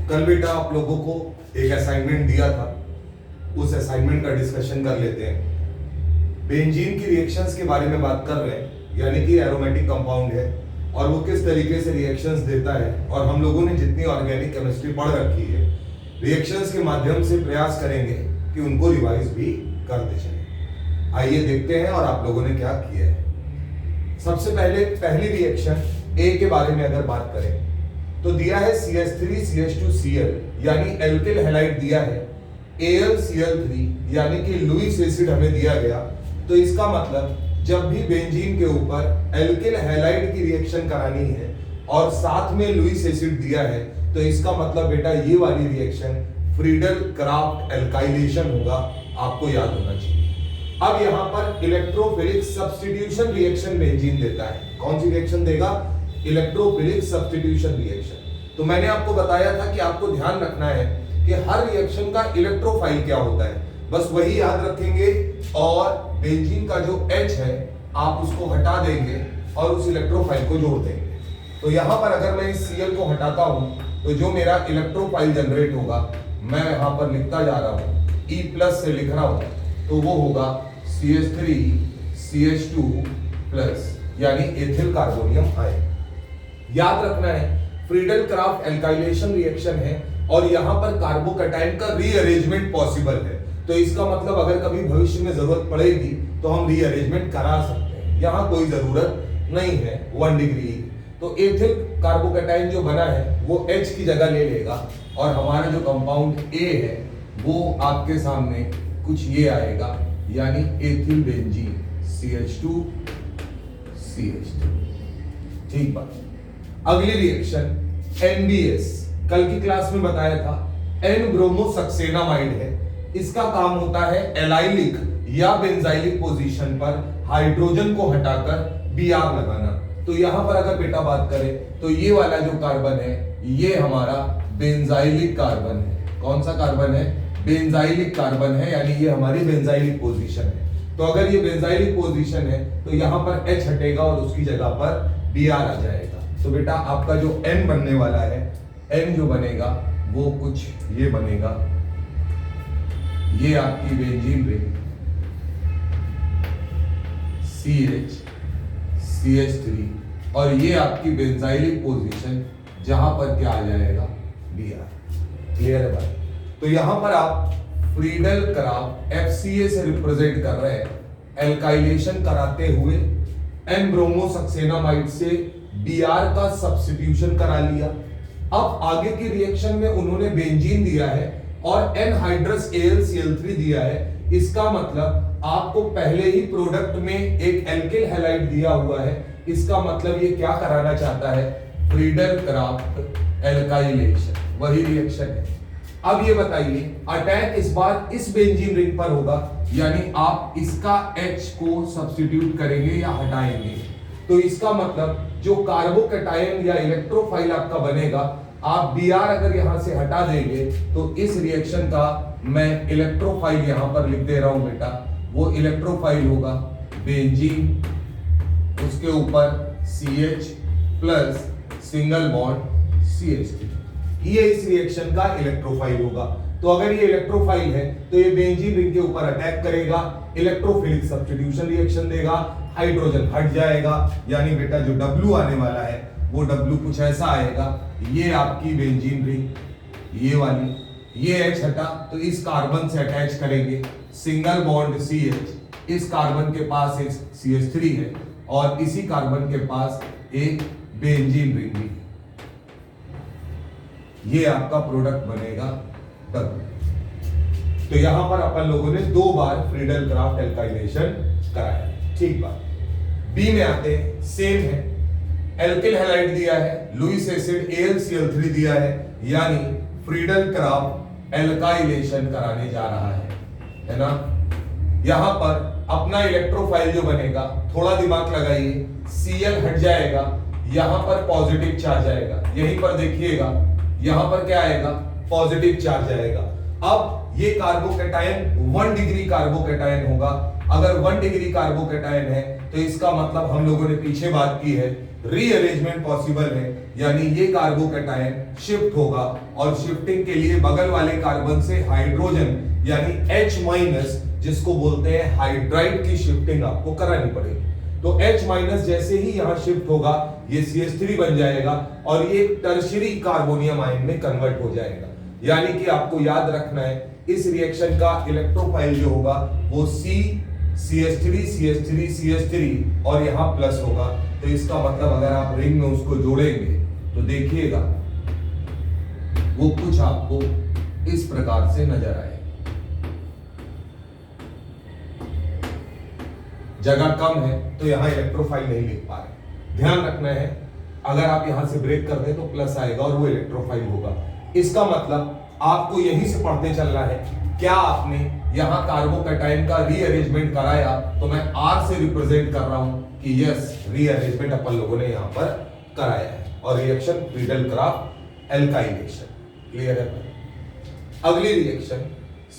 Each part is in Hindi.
कल बेटा आप लोगों को एक असाइनमेंट दिया था, उस असाइनमेंट का डिस्कशन कर लेते हैं। बेंजीन की रिएक्शंस के बारे में बात कर रहे हैं, यानी कि एरोमेटिक कंपाउंड है और वो किस तरीके से रिएक्शंस देता है। और हम लोगों ने जितनी ऑर्गेनिक केमिस्ट्री पढ़ रखी है, रिएक्शंस के माध्यम से प्रयास करेंगे कि उनको रिवाइज भी करते चलें। आइए देखते हैं और आप लोगों ने क्या किया है। सबसे पहले पहली रिएक्शन ए के बारे में अगर बात करें तो दिया है CH3CH2Cl यानी एल्किल हैलाइड दिया है, AlCl3 यानी कि लुईस एसिड हमें दिया गया। तो इसका मतलब जब भी बेंजीन के ऊपर एल्किल हैलाइड की रिएक्शन करानी है और साथ में लुईस एसिड दिया है, तो इसका मतलब बेटा ये वाली रिएक्शन फ्रीडल क्राफ्ट एल्काइलेशन होगा, आपको याद होना चाहिए। अब यहां पर इलेक्ट्रोफिलिक सब्स्टिट्यूशन रिएक्शन बेंजीन देता है। कौन सी रिएक्शन देगा? Electrophilic substitution reaction. तो मैंने आपको बताया था कि आपको ध्यान रखना है कि हर रिएक्शन का इलेक्ट्रोफाइल क्या होता है, बस वही याद रखेंगे। और बेंजीन का जो H है आप उसको हटा देंगे और उस इलेक्ट्रोफाइल को जोड़ देंगे। तो यहां पर अगर मैं इस Cl को हटाता हूं तो जो मेरा इलेक्ट्रोफाइल जनरेट होगा, मैं यहां पर लिखता जा रहा हूं, E+ से लिख रहा हूं, तो वो होगा CH3CH2+ यानी एथिल कार्बोनियम आयन। याद रखना है फ्रीडल क्राफ्ट एल्काइलेशन रिएक्शन है और यहां पर कार्बोकैटायन का रीअरेंजमेंट पॉसिबल है। तो इसका मतलब अगर कभी भविष्य में जरूरत पड़ेगी तो हम रीअरेंजमेंट करा सकते हैं, यहां कोई जरूरत नहीं है 1 डिग्री। तो एथिल कार्बोकैटायन जो बना है वो H की जगह ले लेगा और हमारा जो कंपाउंड A है वो आपके सामने कुछ ये आएगा, यानी एथिल बेंजीन CH2CH3। ठीक बात। अगली रिएक्शन NBS, कल की क्लास में बताया था, N-ब्रोमोसक्सेनामाइड है। इसका काम होता है एलाइलिक या बेंजाइलिक पोजीशन पर हाइड्रोजन को हटाकर Br लगाना। तो यहां पर अगर बेटा बात करें तो ये वाला जो कार्बन है ये हमारा बेंजाइलिक कार्बन है। कौन सा कार्बन है? बेंजाइलिक कार्बन है, यानी ये हमारी बेंजाइलिक पोजीशन है। तो अगर ये बेंजाइलिक पोजीशन है तो यहां पर H हटेगा और उसकी जगह पर Br आ जाएगा। तो बेटा आपका जो N बनने वाला है, N जो बनेगा वो कुछ ये बनेगा, ये आपकी बेंजीन रिंग CH3 और ये आपकी बेंजाइलिक पोजीशन जहां पर क्या आ जाएगा? Br। क्लियर है बात? तो यहां पर आप फ्रीडल क्राफ्ट FCA से रिप्रेजेंट कर रहे हैं, एल्काइलेशन कराते हुए N-ब्रोमोसक्सेनामाइड से Br का सब्स्टिट्यूशन करा लिया। अब आगे की रिएक्शन में उन्होंने बेंजीन दिया है और एनहाइड्रस AlCl3 दिया है। इसका मतलब आपको पहले ही प्रोडक्ट में एक एल्किल हैलाइड दिया हुआ है। इसका मतलब ये क्या कराना चाहता है? फ्रीडल क्राफ्ट एल्काइलेशन, वही रिएक्शन है। अब ये बताइए, अटैक इस बार इस बेंजीन रिंग पर होगा, यानी आप इसका H को सब्स्टिट्यूट करेंगे या हटाएंगे। तो इसका मतलब जो कार्बोकैटायन या इलेक्ट्रोफाइल आपका बनेगा, आप Br अगर यहां से हटा देंगे तो इस रिएक्शन का मैं इलेक्ट्रोफाइल यहां पर लिख दे रहा हूं बेटा, वो इलेक्ट्रोफाइल होगा बेंजीन, उसके ऊपर CH+ सिंगल बॉन्ड CH3, ये इस रिएक्शन का इलेक्ट्रोफाइल होगा। तो अगर ये इलेक्ट्रोफाइल है तो ये बेंजीन रिंग के ऊपर अटैक करेगा, इलेक्ट्रोफिलिक सब्स्टिट्यूशन रिएक्शन देगा, हाइड्रोजन हट जाएगा, यानी बेटा जो W आने वाला है वो W कुछ ऐसा आएगा। ये आपकी बेंजीन रिंग, ये वाली, ये H हटा तो इस कार्बन से अटैच करेंगे, सिंगल बॉन्ड CH, इस कार्बन के पास एक CH3 है और इसी कार्बन के पास एक बेंजीन रिंग है। ये आपका प्रोडक्ट बनेगा W। तो यहां पर अपन लोगों ने 2 बार फ्रीडल क्राफ्ट एल्काइलेशन कराया। ठीक बात। बी में आते हैं, सेम है, एल्किल हैलाइड दिया है, लुईस एसिड AlCl3 दिया है, यानी फ्रीडल क्राफ्ट एल्काइलेशन कराने जा रहा है ना। यहां पर अपना इलेक्ट्रोफाइल जो बनेगा, थोड़ा दिमाग लगाइए, Cl हट जाएगा, यहां पर पॉजिटिव चार्ज आएगा। यहीं पर देखिएगा, यहां पर क्या आएगा? पॉजिटिव चार्ज आएगा। अब ये कार्बोकैटायन 1 डिग्री कार्बोकैटायन होगा। अगर 1 डिग्री कार्बोकैटायन है तो इसका मतलब हम लोगों ने पीछे बात की है रीअरेंजमेंट पॉसिबल है, यानी ये कार्बोकैटायन शिफ्ट होगा और शिफ्टिंग के लिए बगल वाले कार्बन से हाइड्रोजन यानी H- जिसको बोलते हैं हाइड्राइड की शिफ्टिंग आपको करानी पड़ेगी। तो H- जैसे ही यहां शिफ्ट होगा ये CH3 बन जाएगा और ये टर्शियरी कार्बोनियम आयन में कन्वर्ट हो जाएगा। यानी कि आपको याद रखना है इस रिएक्शन का इलेक्ट्रोफाइल जो होगा वो CH3 CH3 CH3 और यहां प्लस होगा। तो इसका मतलब अगर आप रिंग में उसको जोड़ेंगे तो देखिएगा वो कुछ आपको इस प्रकार से नजर आएगा। जगह कम है तो यहां इलेक्ट्रोफाइल नहीं लिख पा रहे, ध्यान रखना है। अगर आप यहां से ब्रेक कर दें तो प्लस आएगा और वो इलेक्ट्रोफाइल होगा। इसका मतलब आपको यहीं से पढ़ते चलना है। क्या आपने यहां कार्बोकैटायन का रीअरेंजमेंट कराया तो मैं R से रिप्रेजेंट कर रहा हूं कि यस रीअरेंजमेंट अपन लोगों ने यहां पर कराया है और रिएक्शन फ्रीडल-क्राफ्ट एल्काइलेशन। क्लियर है? अगली रिएक्शन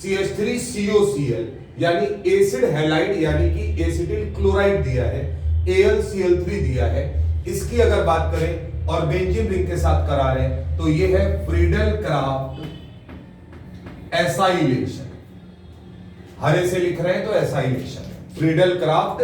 CH3COCl यानी एसिड हैलाइड यानी कि एसिटिल क्लोराइड दिया है, AlCl3 दिया है। इसकी अगर बात करें और बेंजीन रिंग के साथ करा रहे हैं तो ये है फ्रीडल-क्राफ्ट एसाइलेशन। हरे से लिख रहे हैं तो एसाइलेशन है, फ्रीडल-क्राफ्ट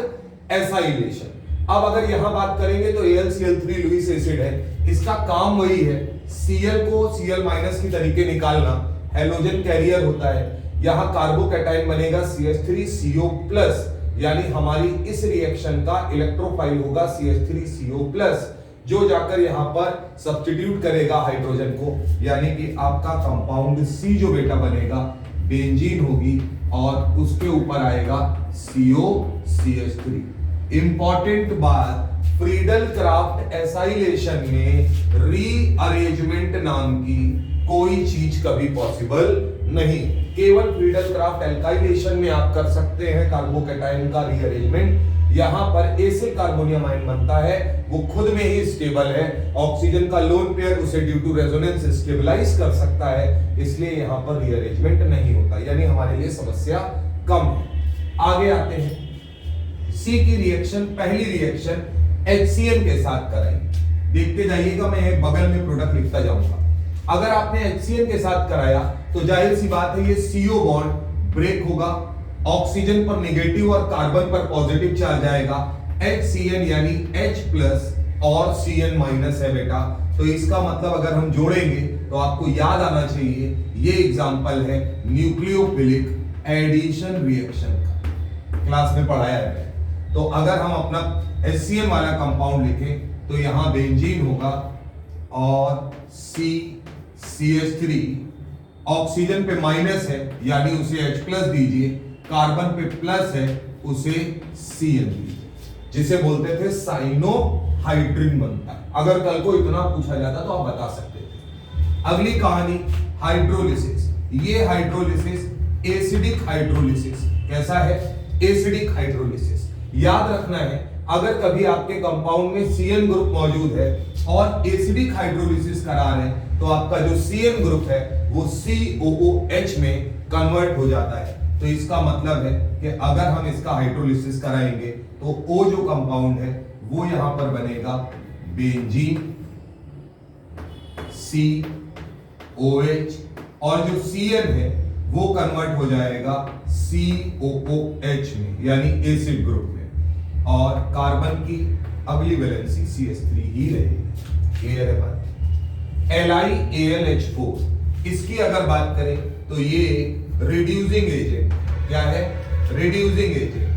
एसाइलेशन। अब अगर यहां बात करेंगे तो AlCl3 लुईस एसिड है, इसका काम वही है Cl को Cl- की तरीके निकालना, हैलोजन कैरियर होता है। यहां कार्बोकैटायन बनेगा CH3CO+, यानी हमारी इस रिएक्शन का इलेक्ट्रोफाइल होगा CH3CO+, जो जाकर यहां पर सब्स्टिट्यूट करेगा हाइड्रोजन को, यानी कि आपका कंपाउंड C जो बेटा बनेगा बेंजीन होगी और उसके ऊपर आएगा COCH3। इंपॉर्टेंट बात, फ्रीडल-क्राफ्ट एसाइलेशन में रीअरेंजमेंट नाम की कोई चीज कभी पॉसिबल नहीं। केवल फ्रीडल-क्राफ्ट एल्काइलेशन में आप कर सकते हैं कार्बोकैटायन का रीअरेंजमेंट। यहां पर एसिड कार्बोनियम आयन बनता है, वो खुद में ही स्टेबल है। ऑक्सीजन का लोन पेयर उसे ड्यू टू रेजोनेंस स्टेबलाइज कर सकता है, इसलिए यहां पर रीअरेंजमेंट नहीं होता, यानी हमारे लिए समस्या कम है। आगे आते हैं सी की रिएक्शन, पहली रिएक्शन HCl के साथ कराई। देखते जाइएगा, मैं बगल में प्रोडक्ट लिखता जाऊंगा। अगर आपने HCl के साथ कराया तो जाहिर सी बात है ये CO बॉन्ड ब्रेक होगा, ऑक्सीजन पर नेगेटिव और कार्बन पर पॉजिटिव चार्ज आएगा। HCl यानी H+ और Cn- है बेटा। तो इसका मतलब अगर हम जोड़ेंगे तो आपको याद आना चाहिए ये एग्जांपल है न्यूक्लियोफिलिक एडिशन रिएक्शन का, क्लास में पढ़ाया है। तो अगर हम अपना HCl वाला कंपाउंड लिखें तो यहां बेंजीन होगा और CH3, ऑक्सीजन पे माइनस है यानी उसे H+ दीजिए, कार्बन पे प्लस है उसे Cn दीजिए, जिसे बोलते थे साइनोहाइड्रिन बनता है। अगर कल को इतना पूछा जाता तो आप बता सकते थे। अगली कहानी हाइड्रोलिसिस। ये हाइड्रोलिसिस एसिडिक हाइड्रोलिसिस। कैसा है? Acidic hydrolysis. याद रखना है अगर कभी आपके कंपाउंड में Cn ग्रुप मौजूद है और एसिडिक हाइड्रोलिसिस करा रहे हैं तो आपका जो Cn ग्रुप है वो COOH में कन्वर्ट हो जाता है। तो इसका मतलब है कि अगर हम इसका हाइड्रोलिसिस कराएंगे तो O जो कंपाउंड है वो यहां पर बनेगा बेंजीन COH और जो Cn है वो कन्वर्ट हो जाएगा COOH में, यानी एसिड ग्रुप में, और कार्बन की अगली वैलेंसी CH3 ही रहेगी। क्लियर है बात? LiAlH4, इसकी अगर बात करें तो ये रिड्यूसिंग एजेंट। क्या है? Reducing agent.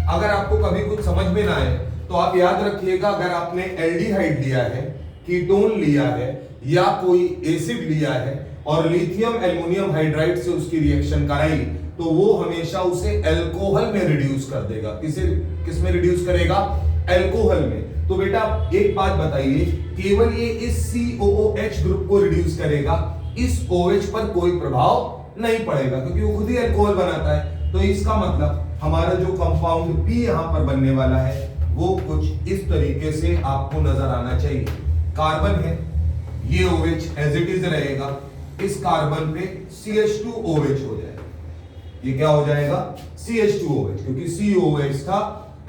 अगर आपको कभी कुछ समझ में ना आए तो आप याद रखिएगा, अगर आपने एल्डिहाइड लिया है, कीटोन लिया है या कोई एसिड लिया है और लिथियम एल्युमिनियम हाइड्राइड से उसकी रिएक्शन कराई तो वो हमेशा उसे अल्कोहल में रिड्यूस कर देगा। किस में रिड्यूस करेगा? अल्कोहल में। तो बेटा एक बात बताइए, केवल ये इस COOH ग्रुप को रिड्यूस करेगा, इस OH पर कोई प्रभाव नहीं पड़ेगा क्योंकि वो खुद ही अल्कोहल बनाता है। तो इसका मतलब हमारा जो कंपाउंड P यहां पर बनने वाला है वो कुछ इस तरीके से आपको नजर आना चाहिए। कार्बन है, ये OH एज इट इज रहेगा, इस कार्बन पे CH2OH हो जाएगा। ये क्या हो जाएगा? CH2OH, क्योंकि COH था,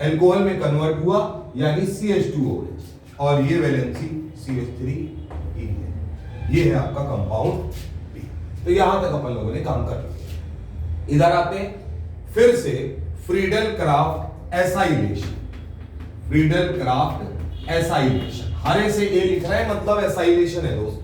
एल्कोहल में कन्वर्ट हुआ यानी CH2OH, और ये वैलेंसी CH3E है। ये है आपका कंपाउंड B। तो यहां तक अपन लोगों ने काम कर लिया। इधर आते हैं फिर से Friedel Crafts acylation. Friedel Crafts acylation, हरे से ए लिख रहा है मतलब एसाइलेशन है दोस्त।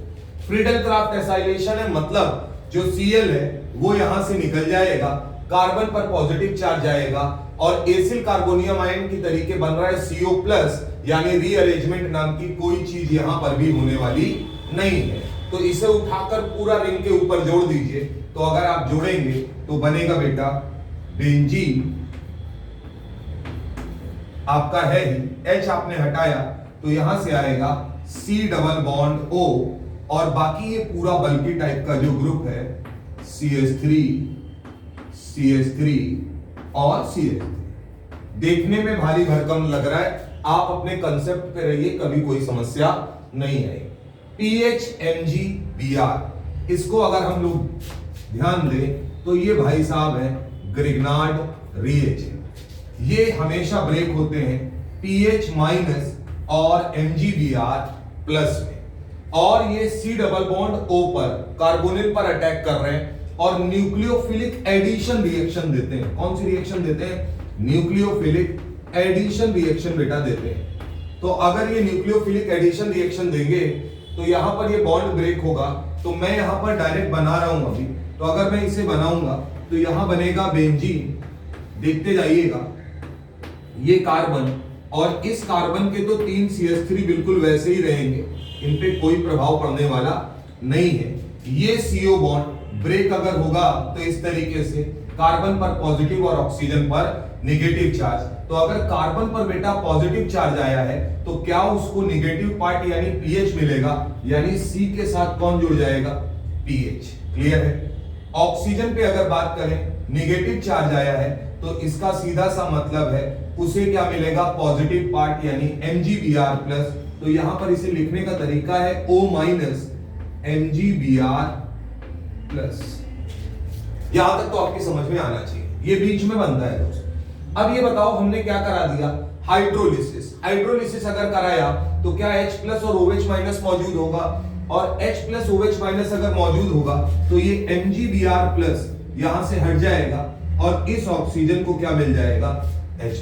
फ्रीडल क्राफ्ट एसाइलेशन है मतलब जो Cl है वो यहां से निकल जाएगा, कार्बन पर पॉजिटिव चार्ज आएगा और एसिल कार्बोनियम आयन की तरीके बन रहा है CO+, यानी रीअरेंजमेंट नाम की कोई चीज यहां पर भी होने वाली नहीं है। तो इसे उठाकर पूरा रिंग के ऊपर जोड़ दीजिए। तो अगर आप जोड़ेंगे तो बनेगा बेटा बेंजीन आपका है ही, H आपने हटाया तो यहां से आएगा C डबल बॉन्ड O, और बाकी ये पूरा बल्कि टाइप का जो ग्रुप है CH3 और CH3। देखने में भारी भरकम लग रहा है, आप अपने कंसेप्ट पे रहिए, कभी कोई समस्या नहीं आएगी। PHMgBr, इसको अगर हम लोग ध्यान दें तो ये भाई साहब है ग्रिग्नार्ड रिएजेंट। ये हमेशा ब्रेक होते हैं PH- और MgBr प्लस में, और ये C डबल बॉन्ड O पर कार्बोनिल पर अटैक कर रहे हैं और न्यूक्लियोफिलिक एडिशन रिएक्शन देते हैं। कौन सी रिएक्शन देते हैं? न्यूक्लियोफिलिक एडिशन रिएक्शन बेटा देते हैं। तो अगर ये न्यूक्लियोफिलिक एडिशन रिएक्शन देंगे तो यहां पर ये बॉन्ड ब्रेक होगा। तो मैं यहां पर डायरेक्ट बना रहा हूं अभी, तो अगर मैं इसे बनाऊंगा तो यहां बनेगा बेंजीन, देखते जाइएगा, ये कार्बन और इस कार्बन के तो 3 CH3 बिल्कुल वैसे ही रहेंगे, इन पे कोई प्रभाव पड़ने वाला नहीं है। ये CO बॉन्ड ब्रेक अगर होगा तो इस तरीके से कार्बन पर पॉजिटिव और ऑक्सीजन पर नेगेटिव चार्ज। तो अगर कार्बन पर बेटा पॉजिटिव चार्ज आया है तो क्या उसको नेगेटिव पार्ट यानी पीएच मिलेगा, यानी सी के साथ कौन जुड़ जाएगा, पीएच। क्लियर है। ऑक्सीजन पे अगर बात करें नेगेटिव चार्ज आया है तो इसका सीधा सा मतलब है उसे क्या मिलेगा, पॉजिटिव पार्ट यानी MgBr+। तो यहां पर इसे लिखने का तरीका है O- MgBr+। यहां तक तो आपकी समझ में आना चाहिए, ये बीच में बनता है दोस्त। अब ये बताओ हमने क्या करा दिया, हाइड्रोलिसिस। हाइड्रोलिसिस अगर कराया तो क्या H+ और OH- मौजूद होगा, और H+ OH- अगर मौजूद होगा तो ये MgBr+ यहां से हट जाएगा और इस ऑक्सीजन को क्या मिल जाएगा, H+।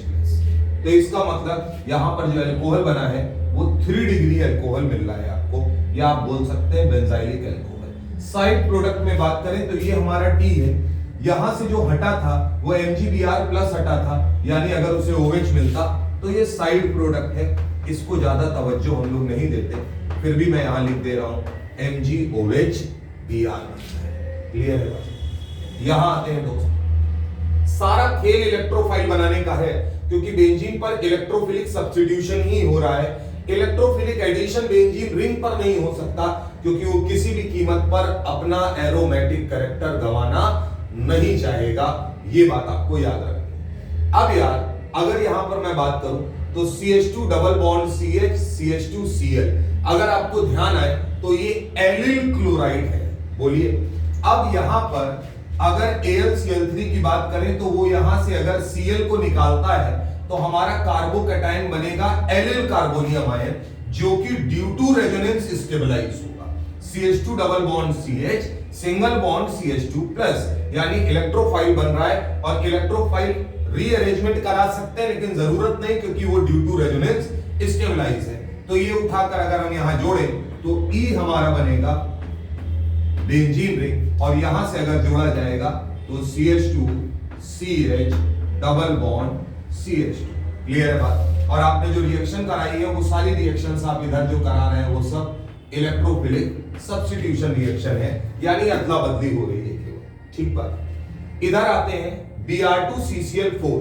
तो इसका मतलब यहां पर जो अल्कोहल बना है वो 3 डिग्री अल्कोहल मिल रहा है आपको, या आप बोल सकते हैं बेंजाइलिक अल्कोहल। साइड प्रोडक्ट में बात करें तो ये हमारा T है, यहां से जो हटा था वो MgBr+ हटा था, यानी अगर उसे OH मिलता तो ये साइड प्रोडक्ट है, इसको ज्यादा तवज्जो हम लोग नहीं देते, फिर भी मैं यहां लिख दे रहा हूं MgOH-Br। क्लियर है। यहां आते हैं दोस्त, सारा खेल इलेक्ट्रोफाइल बनाने का है, क्योंकि बेंजीन पर इलेक्ट्रोफिलिक सब्स्टिट्यूशन ही हो रहा है। इलेक्ट्रोफिलिक एडिशन बेंजीन रिंग पर नहीं हो सकता, क्योंकि वो किसी भी कीमत पर अपना एरोमेटिक कैरेक्टर गंवाना नहीं चाहेगा। ये बात आपको याद रखनी। अब यार अगर यहां पर मैं बात करूं तो CH2 double bond CH CH2Cl, अगर आपको ध्यान आए तो ये एलिल क्लोराइड है। बोलिए, अब यहां पर अगर AlCl3 की बात करें तो वो यहां से अगर Cl को निकालता है तो हमारा कार्बोकैटायन बनेगा एलिल कार्बोनियम आयन, जो कि ड्यू टू रेजोनेंस स्टेबलाइज होगा। CH2 double bond CH single bond CH2+, यानी इलेक्ट्रोफाइल बन रहा है, और इलेक्ट्रोफाइल रीअरेंजमेंट करा सकते हैं लेकिन जरूरत नहीं, क्योंकि वो ड्यू टू रेजोनेंस स्टेबलाइज है। तो ये उठाकर अगर हम यहां जोड़े तो E हमारा बनेगा बेंजीन रिंग, और यहां से अगर जोड़ा जाएगा तो CH2CH double bond CH2। Clear है बात। और आपने जो रिएक्शन कराई है वो सारी रिएक्शंस आप इधर जो करा रहे हैं वो सब इलेक्ट्रोफिलिक सब्स्टिट्यूशन रिएक्शन है, यानी अदला बदली हो रही है केवल। ठीक बात। इधर आते हैं Br2CCl4।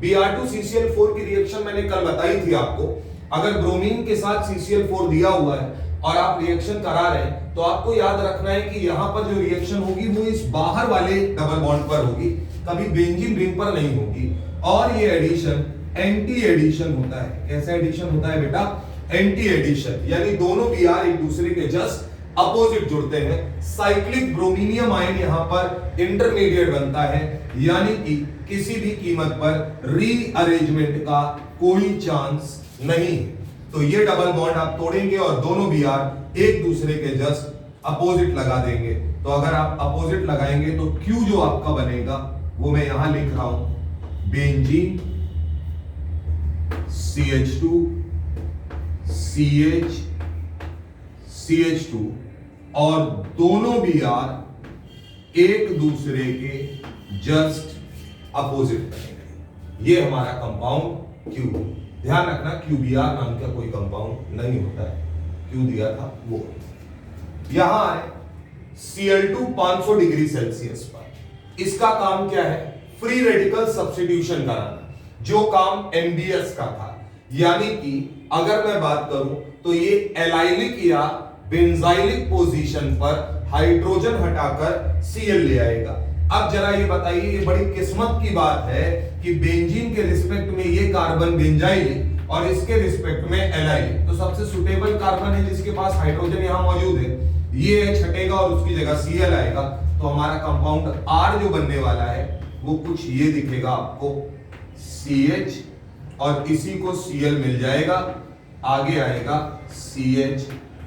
Br2CCl4 की रिएक्शन मैंने कल बताई थी आपको। अगर ब्रोमीन के साथ CCl4 दिया हुआ है और आप रिएक्शन करा रहे हैं तो आपको याद रखना है कि यहां पर जो रिएक्शन होगी वो इस बाहर वाले डबल बॉन्ड पर होगी, कभी बेंजीन रिंग पर नहीं होगी। और ये एडिशन एंटी एडिशन होता है। कैसा एडिशन होता है बेटा, एंटी एडिशन, यानी दोनों Br एक दूसरे के जस्ट अपोजिट जुड़ते हैं, साइक्लिक ब्रोमीनियम आयन यहां पर इंटरमीडिएट बनता है, यानी कि किसी भी कीमत पर रीअरेंजमेंट का कोई चांस नहीं है। तो ये डबल बॉन्ड आप तोड़ेंगे और दोनों Br एक दूसरे के जस्ट अपोजिट लगा देंगे। तो अगर आप अपोजिट लगाएंगे तो Q जो आपका बनेगा वो मैं यहां लिख रहा हूं, बेंजीन CH2 CH CH2 और दोनों Br एक दूसरे के जस्ट अपोजिट बनेंगे। ये हमारा कंपाउंड Q। ध्यान रखना QBr नाम का कोई कंपाउंड नहीं होता है, Q दिया था वो। यहां है Cl2 500 डिग्री सेल्सियस पर। इसका काम क्या है? फ्री रेडिकल सब्स्टिट्यूशन कराना, जो काम MbS का था। यानी कि अगर मैं बात करूं तो ये एलाइलिक या बेंजाइलिक पोजीशन पर हाइड्रोजन हटाकर Cl ले आएगा। अब जरा ये बताइए, ये बड़ी किस्मत की बात है कि बेंजीन के रिस्पेक्ट में ये कार्बन बेंजाइलिक और इसके रिस्पेक्ट में एलाइलिक, तो सबसे सुटेबल कार्बन है जिसके पास हाइड्रोजन यहां मौजूद है, ये छटेगा और उसकी जगह Cl आएगा। तो हमारा कंपाउंड R जो बनने वाला है वो कुछ ये दिखेगा आपको, CH और इसी को Cl मिल जाएगा, आगे आएगा CH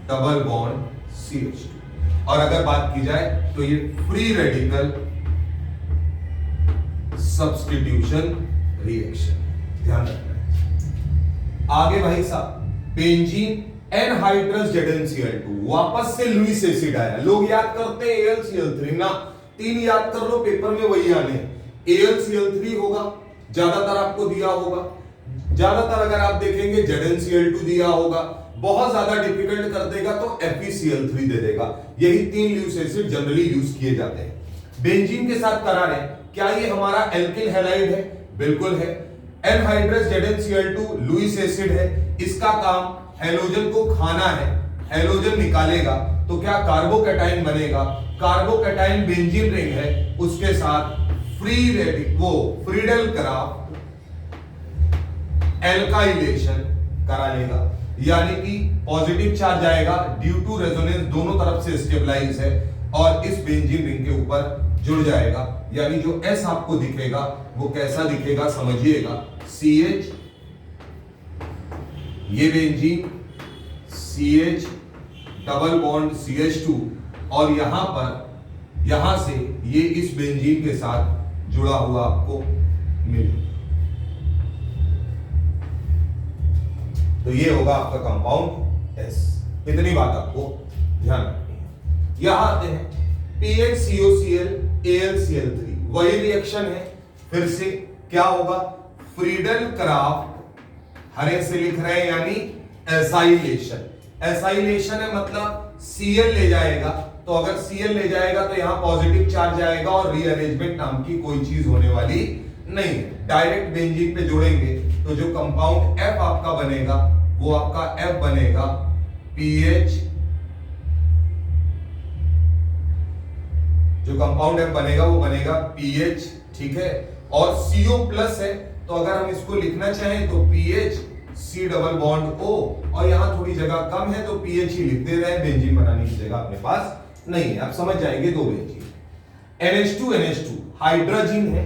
डबल बॉन्ड CH। और अगर बात की जाए तो ये फ्री रेडिकल सब्स्टिट्यूशन रिएक्शन, ध्यान रखना है। आगे भाई साहब, बेंजीन एनहाइड्रस ZnCl2, वापस से लुईस एसिड आया। लोग याद करते हैं AlCl3 ना, 3 याद कर लो, पेपर में वही आने। AlCl3 होगा, ज्यादातर आपको दिया होगा, ज्यादातर अगर आप देखेंगे ZnCl2 दिया होगा, बहुत ज्यादा डिफिकल्ट कर देगा तो FeCl3 दे देगा। यही 3 लुईस एसिड जनरली यूज किए जाते हैं। बेंजीन के साथ करार है, क्या ये हमारा एल्किल हैलाइड है? बिल्कुल है। एनहाइड्रस ZnCl2 लुईस एसिड है, इसका काम हैलोजन को खाना है, हैलोजन निकालेगा तो क्या कार्बोकैटाइन बनेगा। कार्बोकैटाइन बेंजीन रिंग है, उसके साथ फ्रीडल क्राफ्ट एल्काइलेशन करा लेगा, यानी कि पॉजिटिव चार्ज आएगा ड्यू टू रेजोनेंस, दोनों तरफ से स्टेबलाइज है और इस बेंजीन रिंग के ऊपर जुड़ जाएगा। यानी जो S आपको दिखेगा वो कैसा दिखेगा समझिएगा, CH, ये benzene CH double bond CH2 और यहां से ये इस बेंजीन के साथ जुड़ा हुआ आपको मिलेगा। तो ये होगा आपका कंपाउंड S। इतनी बात आपको ध्यान रखनी है। यहां आते हैं PHCOCl AlCl3, वही रिएक्शन है, फिर से क्या होगा, फ्रीडल क्राफ्ट, हरे से लिख रहे हैं यानी एसाइलेशन। एसाइलेशन है मतलब Cl ले जाएगा, तो अगर Cl ले जाएगा तो यहां पॉजिटिव चार्ज आएगा और रीअरेंजमेंट नाम की कोई चीज होने वाली नहीं है। डायरेक्ट बेंजीन पे जोड़ेंगे तो जो कंपाउंड F आपका बनेगा वो आपका F बनेगा PH, जो कंपाउंड F बनेगा वो बनेगा PH, ठीक है। और CO प्लस है तो अगर हम इसको लिखना चाहें तो PH C double bond O, और यहां थोड़ी जगह कम है तो PH ही लिख दे रहे हैं, बेंजीन बनाने की जगह अपने पास नहीं है। आप समझ जाएंगे दो बेंजीन। NH2 हाइड्रोजन है,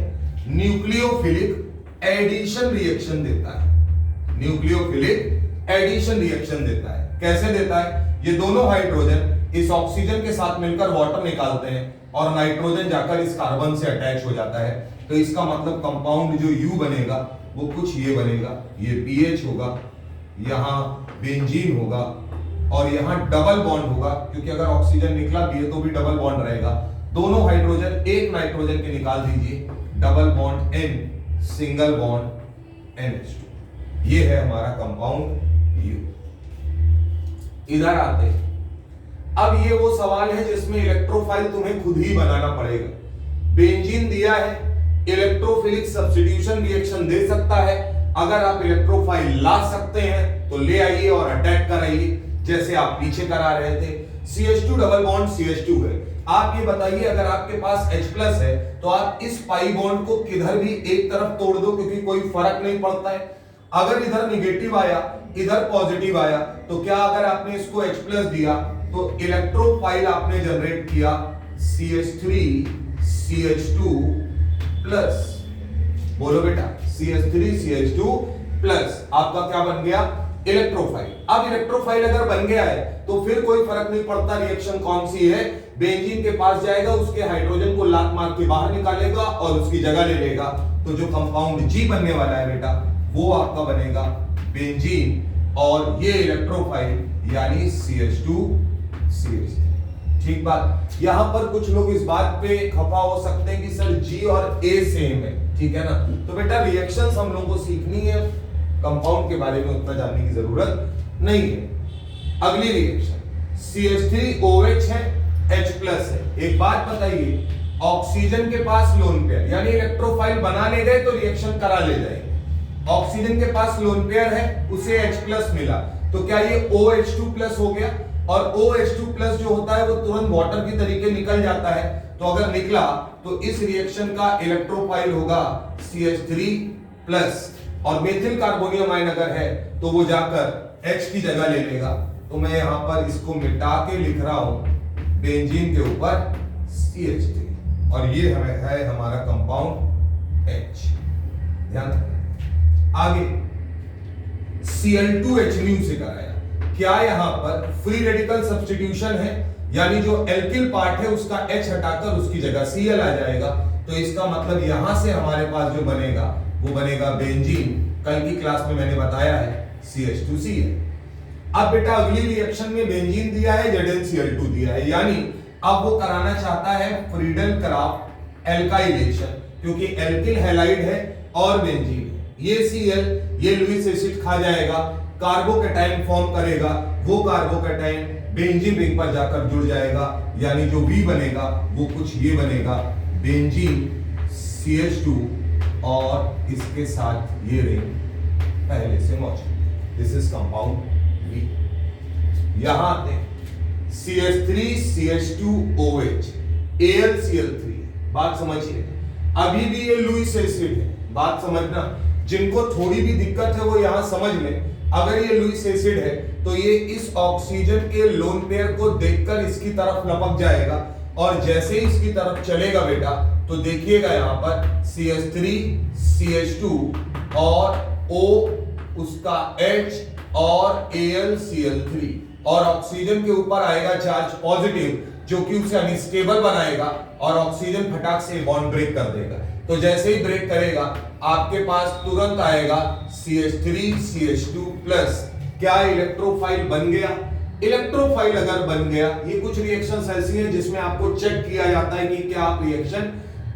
न्यूक्लियोफिलिक एडिशन रिएक्शन देता है, न्यूक्लियोफिलिक एडिशन रिएक्शन देता है। कैसे देता है? ये दोनों हाइड्रोजन इस ऑक्सीजन के साथ मिलकर वाटर निकालते हैं और नाइट्रोजन जाकर इस कार्बन से अटैच हो जाता है। तो इसका मतलब कंपाउंड जो U बनेगा वो कुछ ये बनेगा, ये PH होगा, यहां बेंजीन होगा और यहां डबल बॉन्ड होगा, क्योंकि अगर ऑक्सीजन निकला भी है तो भी डबल बॉन्ड रहेगा। दोनों हाइड्रोजन एक नाइट्रोजन के निकाल दीजिए, double bond N, single bond NH2। ये है हमारा कंपाउंड U। इधर आते हैं, अब ये वो सवाल है जिसमें इलेक्ट्रोफाइल तुम्हें खुद ही बनाना पड़ेगा। बेंजीन दिया है, इलेक्ट्रोफिलिक सब्स्टिट्यूशन रिएक्शन दे सकता है। अगर आप इलेक्ट्रोफाइल ला सकते हैं तो ले आइए और अटैक कराइए, जैसे आप पीछे करा रहे थे। CH2 डबल बॉन्ड CH2 है। आप ये बताइए, अगर आपके पास H+ है तो आप इस पाई बॉन्ड को किधर भी एक तरफ तोड़ दो, क्योंकि कोई फर्क नहीं पड़ता है। अगर इधर निगेटिव आया, इधर पॉजिटिव आया, तो क्या अगर आपने इसको H+ दिया तो इलेक्ट्रोफाइल आपने जनरेट किया CH3CH2 प्लस, बोलो बेटा CH3CH2 प्लस, आपका क्या बन गया इलेक्ट्रोफाइल। अब इलेक्ट्रोफाइल अगर बन गया है तो फिर कोई फर्क नहीं पड़ता रिएक्शन कौन सी है, बेंजीन के पास जाएगा, उसके हाइड्रोजन को लात मार के बाहर निकालेगा और उसकी जगह ले लेगा। तो जो कंपाउंड G बनने वाला है बेटा वो आपका बनेगा बेंजीन, और ये इलेक्ट्रोफाइल यानी CH2CH3। ठीक बात। यहां पर कुछ लोग इस बात पे खफा हो सकते हैं कि सर G और A सेम है, ठीक है ना। तो बेटा रिएक्शंस हम लोगों को सीखनी है, कंपाउंड के बारे में उतना जानने की जरूरत नहीं है। अगली रिएक्शन CH3OH है, H+ है। एक बात बताइए, ऑक्सीजन के पास लोन पेयर यानी इलेक्ट्रोफाइल बना ले गए तो रिएक्शन करा ले जाएंगे। ऑक्सीजन के पास लोन पेयर है, उसे H+ मिला, तो क्या ये OH2+ हो गया? और OH2+ जो होता है वो तुरंत वाटर की तरीके निकल जाता है, तो अगर निकला तो इस रिएक्शन का इलेक्ट्रोफाइल होगा CH3+, और मेथिल कार्बोनियम आयन अगर है तो वो जाकर H की जगह ले लेगा। तो मैं यहां पर इसको मिटा के लिख रहा हूं बेंजीन के ऊपर CH3, और ये है हमारा कंपाउंड H। ध्यान रखना। आगे Cl2H से कराया, क्या यहां पर फ्री रेडिकल सब्स्टिट्यूशन है, यानी जो एल्किल पार्ट है उसका H हटाकर उसकी जगह Cl आ जाएगा। तो इसका मतलब यहां से हमारे पास जो बनेगा वो बनेगा बेंजीन। कल की क्लास में मैंने बताया है CH2Cl। अब बेटा अगली रिएक्शन में बेंजीन दिया है, ZnCl2 दिया है, यानी अब वो कराना चाहता है फ्रीडल क्राफ्ट एल्काइलेशन, क्योंकि एल्किल हैलाइड है और बेंजीन है। ये Cl ये लुईस एसिड खा जाएगा, कार्बोकैटायन फॉर्म करेगा, वो कार्बोकैटायन बेंजीन रिंग पर जाकर जुड़ जाएगा, यानी जो B बनेगा वो कुछ ये बनेगा बेंजीन CH2 और इसके साथ ये रिंग पहले से मौजूद। This is compound B। यहां आते हैं CH3CH2OH AlCl3। बात समझिए, अभी भी ये लुईस एसिड है, बात समझना। जिनको थोड़ी भी दिक्कत है वो यहां समझ लें। अगर ये लुईस एसिड है तो ये इस ऑक्सीजन के लोन पेयर को देखकर इसकी तरफ लपक जाएगा, और जैसे ही इसकी तरफ चलेगा बेटा तो देखिएगा यहां पर CH3CH2 और O उसका H और AlCl3, और ऑक्सीजन के ऊपर आएगा चार्ज पॉजिटिव जो कि उसे अनस्टेबल बनाएगा, और ऑक्सीजन फटाक से बॉन्ड ब्रेक कर देगा। तो जैसे ही ब्रेक करेगा आपके पास तुरंत आएगा CH3CH2+। क्या इलेक्ट्रोफाइल बन गया? इलेक्ट्रोफाइल अगर बन गया, ये कुछ रिएक्शंस ऐसी हैं जिसमें आपको चेक किया जाता है कि क्या आप रिएक्शन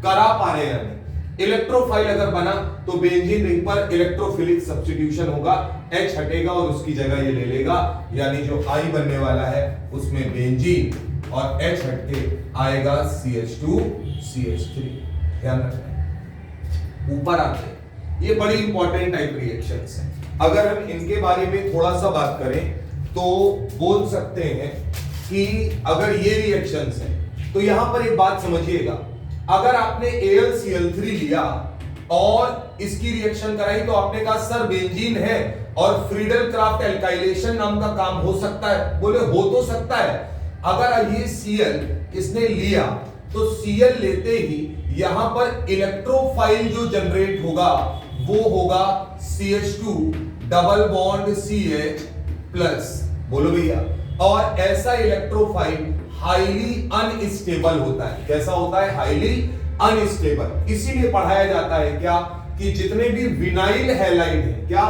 करा पा रहे हैं। इलेक्ट्रोफाइल अगर बना तो बेंजीन रिंग पर इलेक्ट्रोफिलिक सब्स्टिट्यूशन होगा, H हटेगा और उसकी जगह ये ले लेगा, यानी जो I बनने वाला है उसमें बेंजीन और H हटके आएगा CH2CH3। ध्यान रखना। ऊपर आते हैं, ये बड़ी इंपॉर्टेंट टाइप रिएक्शंस हैं। अगर हम इनके बारे में थोड़ा सा बात करें तो बोल सकते हैं कि अगर ये रिएक्शंस हैं तो यहां पर एक बात समझिएगा, अगर आपने AlCl3 लिया और इसकी रिएक्शन कराई तो आपने कहा सर बेंजीन है और फ्रीडल क्राफ्ट एल्काइलेशन नाम का काम हो सकता है। बोले हो तो सकता है। अगर ये Cl इसने लिया तो Cl लेते ही यहां पर इलेक्ट्रोफाइल जो जनरेट होगा वो होगा CH2 डबल बॉन्ड CH+। बोलो भैया, और ऐसा इलेक्ट्रोफाइल हाईली अनस्टेबल होता है। कैसा होता है? Highly unstable. इसीलिए पढ़ाया जाता है क्या कि जितने भी विनाइल हैलाइड है, क्या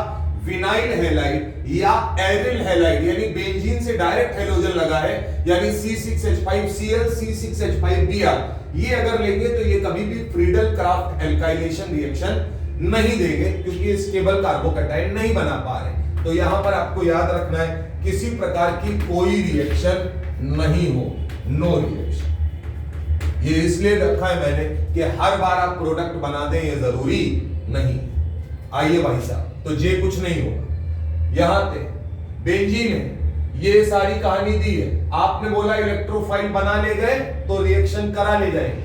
विनाइल हैलाइड या एरिल हैलाइड, यानी बेंजीन से डायरेक्ट हैलोजन लगा है, यानी C6H5Cl C6H5Br, ये अगर लेंगे तो ये कभी भी फ्रीडल क्राफ्ट एल्काइलेशन रिएक्शन नहीं देंगे, क्योंकि ये स्टेबल कार्बोकैटायन नहीं बना पा रहे। तो यहां पर आपको याद रखना है किसी प्रकार की कोई रिएक्शन नहीं हो, नो रिएक्शन। ये इसलिए रखा है मैंने कि हर बार आप प्रोडक्ट बना दें ये जरूरी नहीं। आइए भाई साहब, तो ये कुछ नहीं होगा। यहां पे बेंजीन है, ये सारी कहानी दी है। आपने बोला इलेक्ट्रोफाइल बना ले गए तो रिएक्शन करा ले जाएंगे।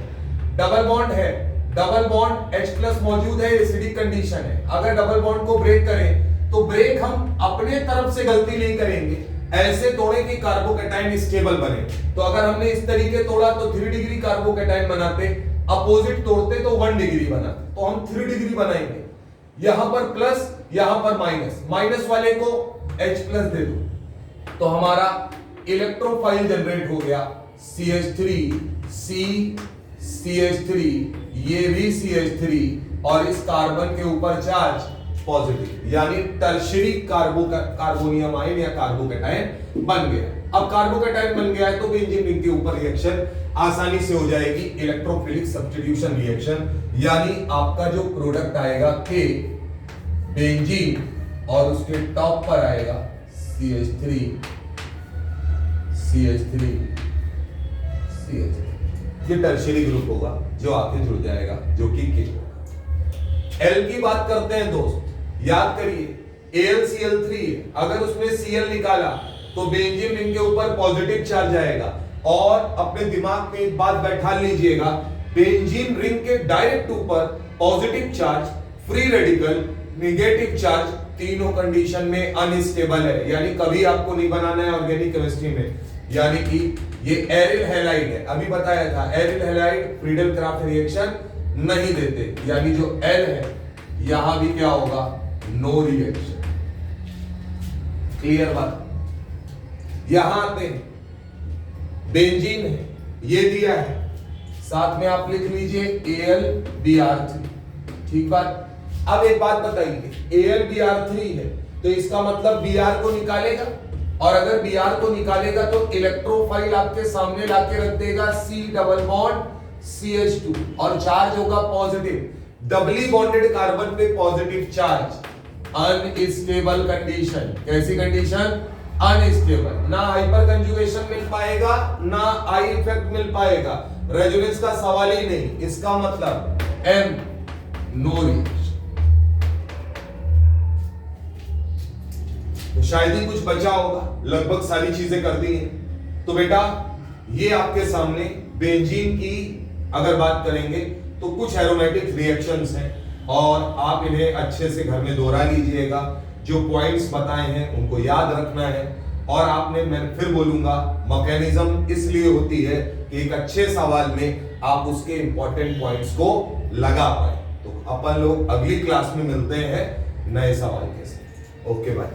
डबल बॉन्ड है, डबल बॉन्ड H+ मौजूद है, एसिडिक कंडीशन है। अगर डबल बॉन्ड को ब्रेक करें तो ब्रेक हम अपने तरफ से गलती नहीं करेंगे, ऐसे तोड़े कि कार्बोकैटायन स्टेबल बने। तो अगर हमने इस तरीके तोड़ा तो 3 डिग्री कार्बोकैटायन बनाते, अपोजिट तोड़ते तो 1 डिग्री बनाते, तो हम 3 डिग्री बनाएंगे। यहां पर प्लस, यहां पर माइनस, माइनस वाले को H प्लस दे दो, तो हमारा इलेक्ट्रोफाइल जनरेट हो गया CH3, CH3, ये भी CH3 और इस कार्बन के ऊपर चार्ज पॉजिटिव, यानी टर्शियरी कार्बोनियम आयन या कार्बोकैटायन बन गया। अब कार्बोकैटायन बन गया है तो बेंजीन रिंग के ऊपर रिएक्शन आसानी से हो जाएगी, इलेक्ट्रोफिलिक सब्स्टिट्यूशन रिएक्शन, यानी आपका जो प्रोडक्ट आएगा के बेंजीन और उसके टॉप पर आएगा CH3, CH3, CH3, ये टर्शियरी ग्रुप होगा जो आके जुड़ जाएगा, जो कि के होगा। L की बात करते हैं दोस्त, याद करिए AlCl3 है, अगर उसमें Cl निकाला तो बेंजीन रिंग के ऊपर पॉजिटिव चार्ज आएगा। और अपने दिमाग में एक बात बैठा लीजिएगा, बेंजीन रिंग के डायरेक्ट ऊपर positive charge, free radical, negative charge, तीनों कंडीशन में अनस्टेबल है, यानी कभी आपको नहीं बनाना है ऑर्गेनिक केमिस्ट्री में। यानी कि ये एरिल हैलाइड है, अभी बताया था aryl halide Friedel craft reaction नहीं देते, यानी जो L है यहां भी क्या होगा, नो रिएक्शन। क्लियर बात। यहां आते हैं, बेंजीन है, ये दिया है, साथ में आप लिख लीजिए AlBr3, ठीक बात। अब एक बात बताइए, AlBr3 है तो इसका मतलब Br को निकालेगा, और अगर Br को निकालेगा तो इलेक्ट्रोफाइल आपके सामने लाके रख देगा C डबल बॉन्ड CH2 और चार्ज होगा पॉजिटिव, डबली बॉन्डेड कार्बन पे पॉजिटिव चार्ज, अनस्टेबल कंडीशन। कैसी कंडीशन, अनस्टेबल, ना हाइपर कंजुगेशन मिल पाएगा ना आई इफेक्ट मिल पाएगा, रेजोनेंस का सवाल ही नहीं। इसका मतलब M, नो रिएक्शन। तो शायद ही कुछ बचा होगा, लगभग सारी चीजें कर दी हैं। तो बेटा ये आपके सामने बेंजीन की अगर बात करेंगे तो कुछ एरोमेटिक रिएक्शंस हैं, और आप इन्हें अच्छे से घर में दोहरा लीजिएगा। जो पॉइंट्स बताए हैं उनको याद रखना है, और आपने, मैं फिर बोलूंगा, मैकेनिज्म इसलिए होती है कि एक अच्छे सवाल में आप उसके इंपॉर्टेंट पॉइंट्स को लगा पाए। तो अपन लोग अगली क्लास में मिलते हैं नए सवाल के साथ। Okay bye.